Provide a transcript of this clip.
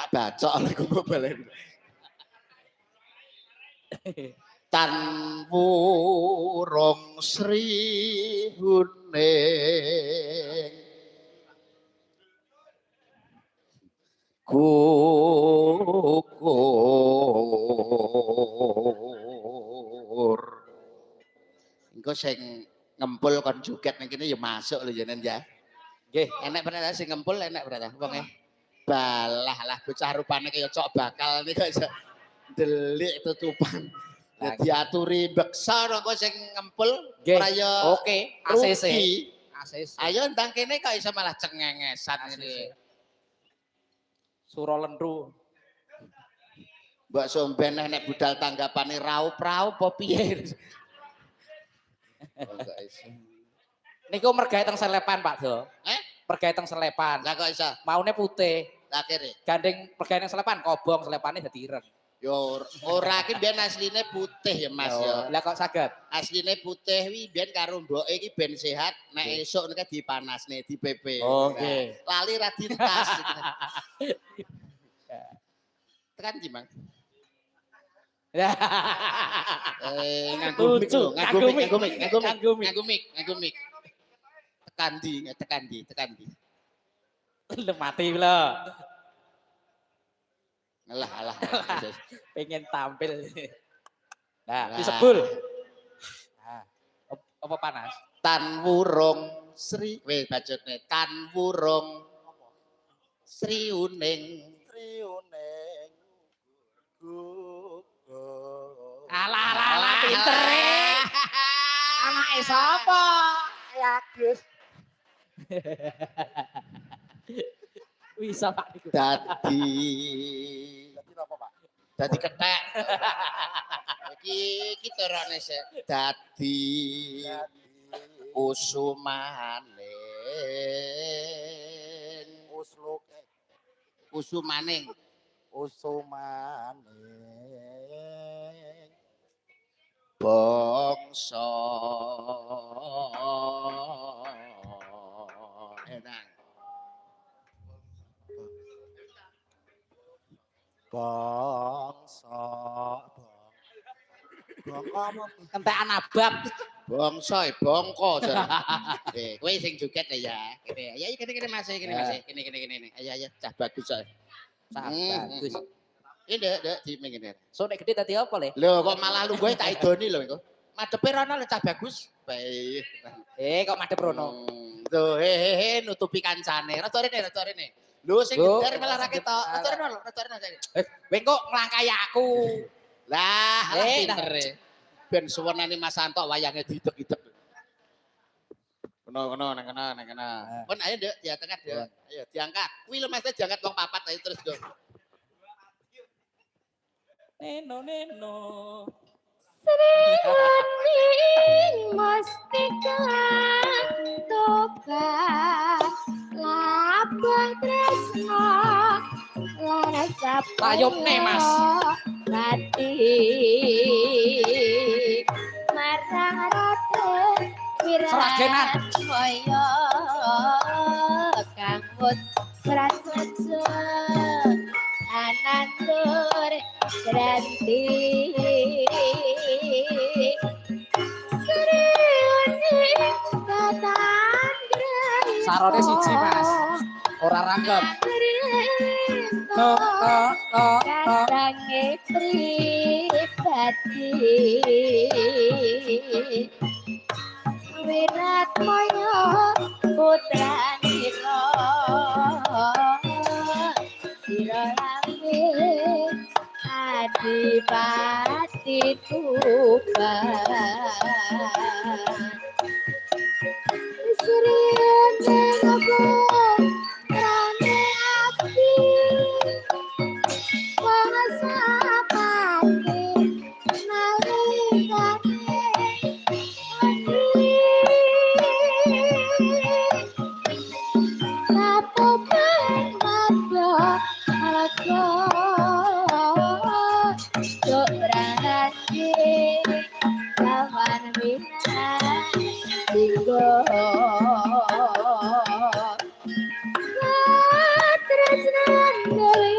tak bacok lagu balen. Tan wurung Sri Huning gugur. Engko sing ngempul kon joget ning kene ya masuk lho jenen ya. Nggih, enek bener sing ngempul enek bener wonge. Balah lah bocah rupane kaya cok bakal nih kok iso delik tutupan. Ya diaturi beksa kok sing ngempul ora ya oke ACC. Ayo ndang kene kok iso malah cengengesan ngene. Suro lendru. Mbak somben nek budal tanggapane raup-raup apa piye? Niku mergawe teng selepan Pak Do. Mergawe teng selepan. Lah kok iso? Maune putih. Lah kene. Gandeng mergawe teng selepan kobong selepane dadi ireng. Yo ora ki biyen asline putih ya Mas ya. Lah kok saged? Asline putih wi biyen karo mboke iki ben sehat nek esuk nek dipanasne di PP. Oh nggih. Lali ra ditas. Tekan ndi Mang? Nganggo mik. Tekan ndi? Lho mati lho. Alah. Pengen tampil. Nah, disebul. Nah, apa panas? Tan wurung Sri, weh bacotne. Tan wurung Sri Uning. Alah pinter. Anake sapa? Ya Gus. Bisa Pak niku. Dadi napa Pak? Dadi kethek. Iki terane sik. Dadi Usumaning. Bangsa enang. Bangsa Entekan abab. bangsa bongko jan. Kowe sing joget ya. Kene. Ya kene Mas, kene. Ayo cah bagus cah. Cah bagus. Ini ndek di ngene. So nek gede dadi apa le? Lho kok malah lungguhe tak idoni lho engko. Madepe rono lho cah bagus. Baik. Kok madhep rono. Tuh nutupi kancane. Rada rene. Lho sing gedar malah ra ketok. Rada rene. Kowe kok nglangkai aku. Lah, pintere. Ben suwenane Mas Santo wayange didek-idek. Kono nang kena. Pun ayo Nduk, diangkat Nduk. Ayo diangkat. Kuwi lho Mas diangkat wong papat ayo terus Nduk. Neno. Sriwaning mustika toka labah tresno larasa Payopne Mas. Mati marang raden Seragenan. Wiratoyo kanggo prasaja anandur Granti Sriuning katandra Sarone siji Mas. Ora rangkep. Kadange pribadi Wiratmaya putranira sira langit adipati Tuban Sriane nggo rame api Wasapati nalikane Kapopan wadya alaga